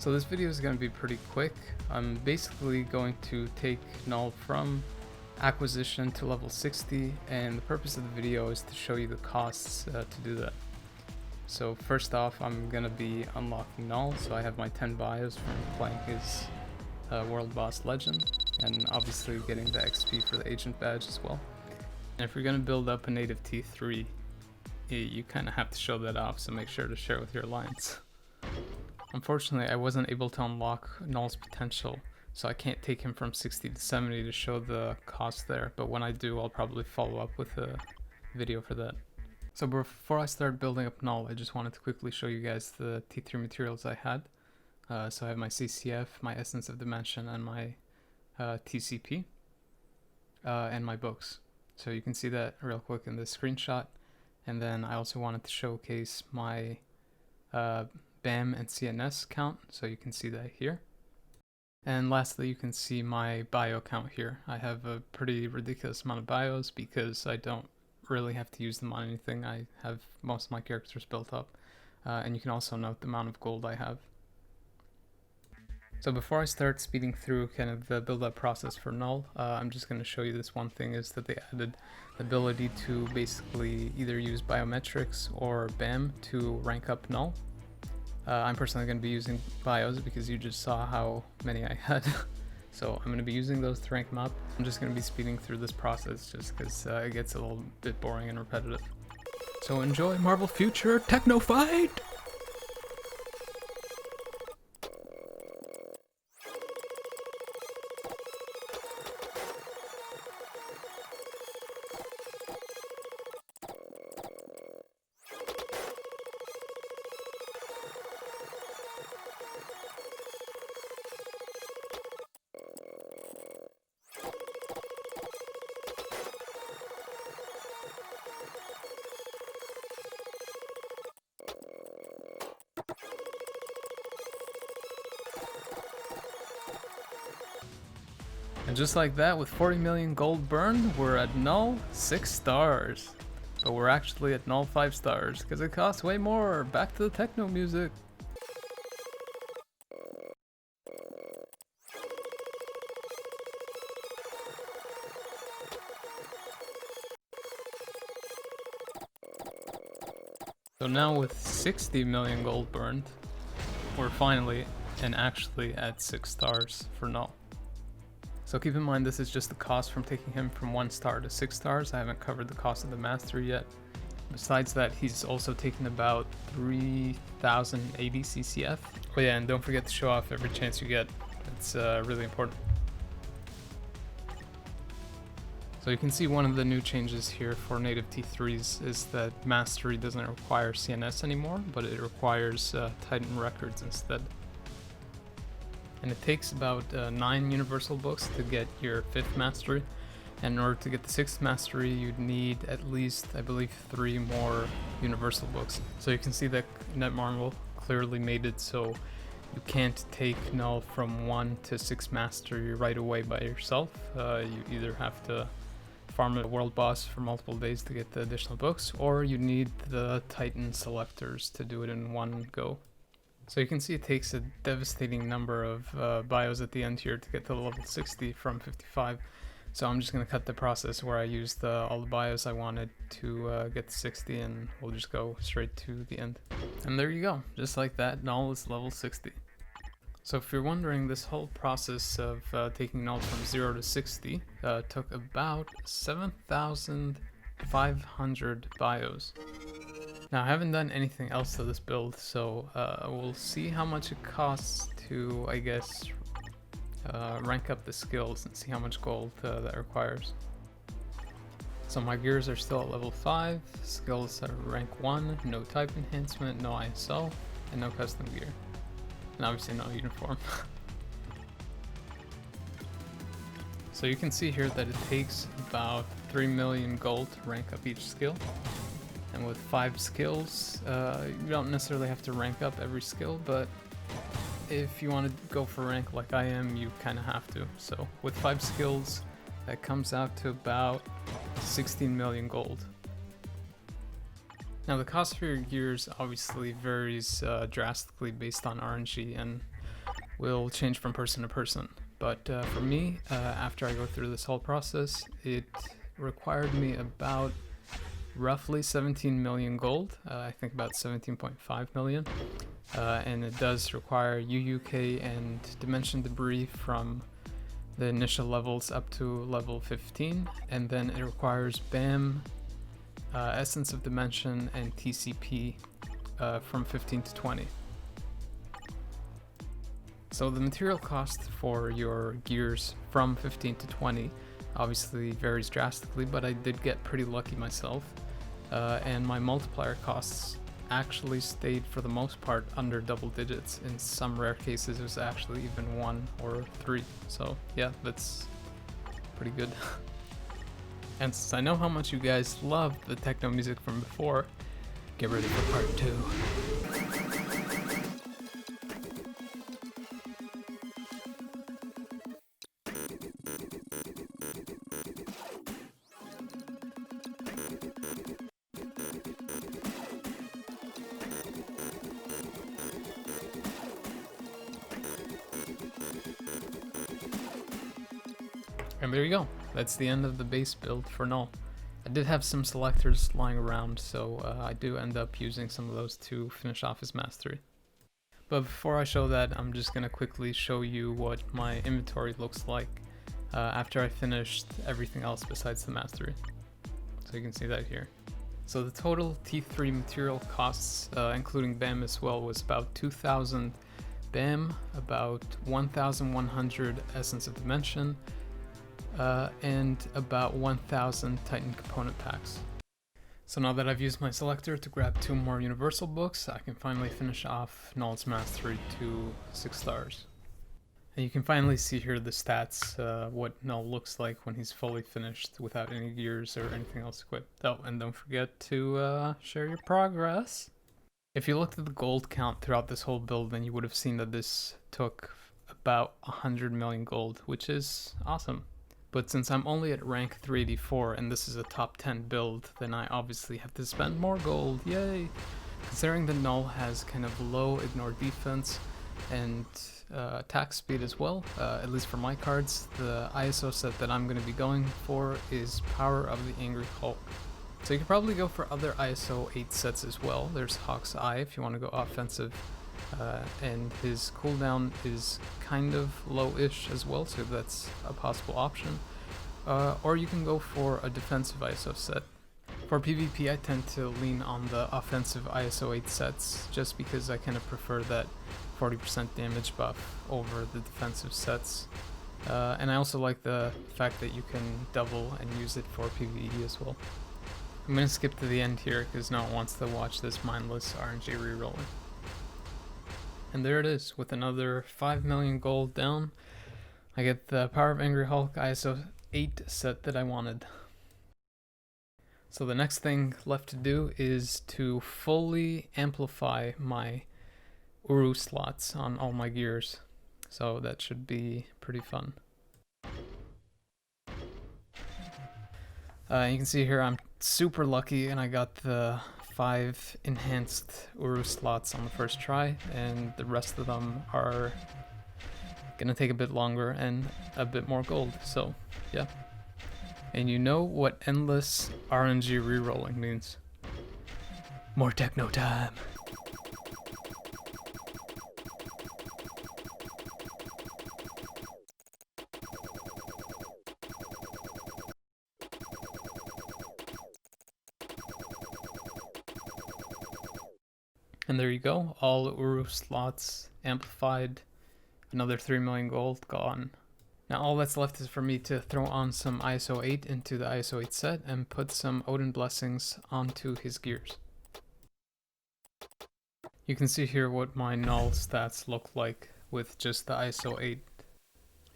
So this video is going to be pretty quick. I'm basically going to take Knull from acquisition to level 60, and the purpose of the video is to show you the costs to do that. So first off, I'm going to be unlocking Knull, so I have my 10 bios from playing his World Boss Legend, and obviously getting the XP for the Agent Badge as well. And if you're going to build up a native T3, you kind of have to show that off, so make sure to share with your alliance. Unfortunately, I wasn't able to unlock Knull's potential, so I can't take him from 60 to 70 to show the cost there, but when I do, I'll probably follow up with a video for that. So before I start building up Knull, I just wanted to quickly show you guys the T3 materials I had. So I have my CCF, my Essence of Dimension, and my TCP, and my books. So you can see that real quick in this screenshot. And then I also wanted to showcase my BAM and CNS count, so you can see that here. And lastly, you can see my bio count here. I have a pretty ridiculous amount of bios because I don't really have to use them on anything. I have most of my characters built up. And you can also note the amount of gold I have. So before I start speeding through kind of the build-up process for Knull, I'm just going to show you this one thing, is that they added the ability to basically either use biometrics or BAM to rank up Knull. I'm personally going to be using bios because you just saw how many I had. So I'm going to be using those to rank them up. I'm just going to be speeding through this process just because it gets a little bit boring and repetitive. So enjoy Marvel Future Techno Fight! And just like that, with 40 million gold burned, we're at Knull 6 stars. But we're actually at Knull 5 stars, because it costs way more. Back to the techno music. So now with 60 million gold burned, we're finally and actually at 6 stars for Knull. So keep in mind, this is just the cost from taking him from 1 star to 6 stars. I haven't covered the cost of the mastery yet. Besides that, he's also taken about 3,080 CCF. Oh yeah, and don't forget to show off every chance you get. It's really important. So you can see one of the new changes here for native T3s is that mastery doesn't require CNS anymore, but it requires Titan records instead. And it takes about 9 universal books to get your 5th mastery, and in order to get the 6th mastery you'd need at least, I believe, 3 more universal books. So you can see that Netmarble clearly made it so you can't take Knull from 1 to 6 mastery right away by yourself. You either have to farm a world boss for multiple days to get the additional books, or you need the Titan selectors to do it in one go. So you can see it takes a devastating number of bios at the end here to get to level 60 from 55. So I'm just going to cut the process where I used all the bios I wanted to get to 60, and we'll just go straight to the end. And there you go. Just like that, Knull is level 60. So if you're wondering, this whole process of taking Knull from 0 to 60 took about 7,500 bios. Now, I haven't done anything else to this build, so we'll see how much it costs to, I guess, rank up the skills and see how much gold that requires. So my gears are still at level 5, skills are rank 1, no type enhancement, no ISO, and no custom gear. And obviously no uniform. So you can see here that it takes about 3 million gold to rank up each skill. And with 5 skills, you don't necessarily have to rank up every skill, but if you want to go for rank like I am, you kind of have to. So with 5 skills, that comes out to about 16 million gold. Now the cost for your gears obviously varies drastically based on RNG, and will change from person to person. But for me, after I go through this whole process, it required me about roughly 17 million gold, I think about 17.5 million, and it does require UUK and dimension debris from the initial levels up to level 15, and then it requires BAM, Essence of Dimension, and TCP from 15 to 20. So the material cost for your gears from 15 to 20 obviously varies drastically, but I did get pretty lucky myself, and my multiplier costs actually stayed for the most part under double digits. In some rare cases it was actually even 1 or 3, so yeah, that's pretty good. And since I know how much you guys loved the techno music from before, get ready for part 2. And there you go, that's the end of the base build for Knull. I did have some selectors lying around, so I do end up using some of those to finish off his mastery. But before I show that, I'm just going to quickly show you what my inventory looks like after I finished everything else besides the mastery. So you can see that here. So the total T3 material costs, including BAM as well, was about 2,000 BAM, about 1,100 Essence of Dimension, and about 1,000 Titan component packs. So now that I've used my selector to grab 2 more universal books, I can finally finish off Knull's mastery to 6 stars. And you can finally see here the stats, what Knull looks like when he's fully finished without any gears or anything else equipped. Oh, and don't forget to share your progress. If you looked at the gold count throughout this whole build, then you would have seen that this took about 100 million gold, which is awesome. But since I'm only at rank 384 and this is a top 10 build, then I obviously have to spend more gold, yay! Considering that Knull has kind of low ignore defense and attack speed as well, at least for my cards, the ISO set that I'm going to be going for is Power of the Angry Hulk. So you could probably go for other ISO 8 sets as well. There's Hawk's Eye if you want to go offensive, and his cooldown is kind of low-ish as well, so that's a possible option. Or you can go for a defensive ISO set. For PvP, I tend to lean on the offensive ISO 8 sets, just because I kind of prefer that 40% damage buff over the defensive sets. And I also like the fact that you can double and use it for PvE as well. I'm going to skip to the end here because no one wants to watch this mindless RNG rerolling. And there it is, with another 5 million gold down, I get the Power of Angry Hulk ISO 8 set that I wanted. So the next thing left to do is to fully amplify my Uru slots on all my gears. So that should be pretty fun. You can see here I'm super lucky and I got the 5 enhanced Uru slots on the first try, and the rest of them are gonna take a bit longer and a bit more gold, so yeah. And you know what endless RNG rerolling means. More techno time! And there you go, all Uru slots amplified, another 3 million gold gone. Now all that's left is for me to throw on some ISO 8 into the ISO 8 set and put some Odin blessings onto his gears. You can see here what my Knull stats look like with just the ISO 8.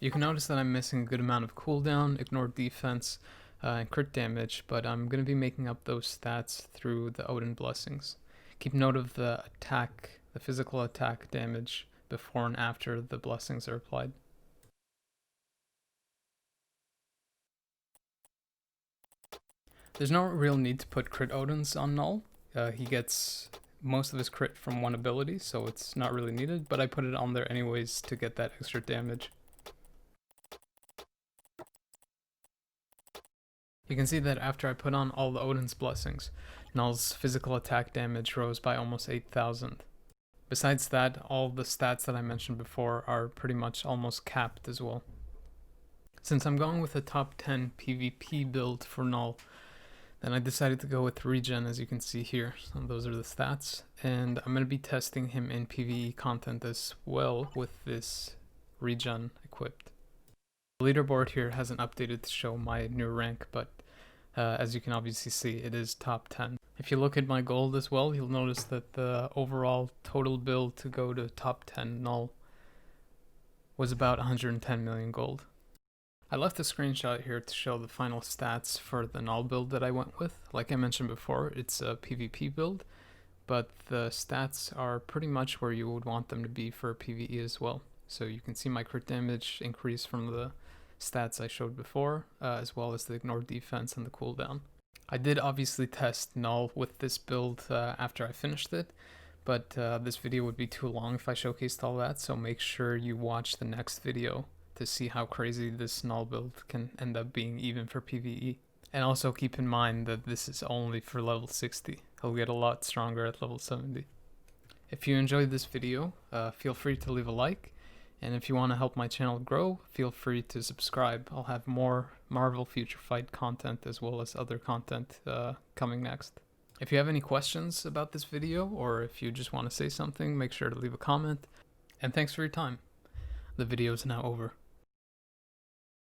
You can notice that I'm missing a good amount of cooldown, ignore defense, and crit damage, but I'm going to be making up those stats through the Odin blessings. Keep note of the attack, the physical attack damage before and after the blessings are applied. There's no real need to put crit Odins on Knull. He gets most of his crit from one ability, so it's not really needed, but I put it on there anyways to get that extra damage. You can see that after I put on all the Odin's blessings, Knull's physical attack damage rose by almost 8,000. Besides that, all the stats that I mentioned before are pretty much almost capped as well. Since I'm going with a top 10 PvP build for Knull, then I decided to go with regen, as you can see here. So those are the stats, and I'm going to be testing him in PvE content as well with this regen equipped. The leaderboard here hasn't updated to show my new rank, but as you can obviously see, it is top 10. If you look at my gold as well, you'll notice that the overall total build to go to top 10 Knull was about 110 million gold. I left a screenshot here to show the final stats for the Knull build that I went with. Like I mentioned before, it's a PvP build, but the stats are pretty much where you would want them to be for PvE as well. So you can see my crit damage increase from the stats I showed before, as well as the ignore defense and the cooldown. I did obviously test Knull with this build after I finished it, but this video would be too long if I showcased all that, so make sure you watch the next video to see how crazy this Knull build can end up being even for PvE. And also keep in mind that this is only for level 60. He'll get a lot stronger at level 70. If you enjoyed this video, feel free to leave a like. And if you want to help my channel grow, feel free to subscribe. I'll have more Marvel Future Fight content as well as other content coming next. If you have any questions about this video, or if you just want to say something, make sure to leave a comment. And thanks for your time. The video is now over.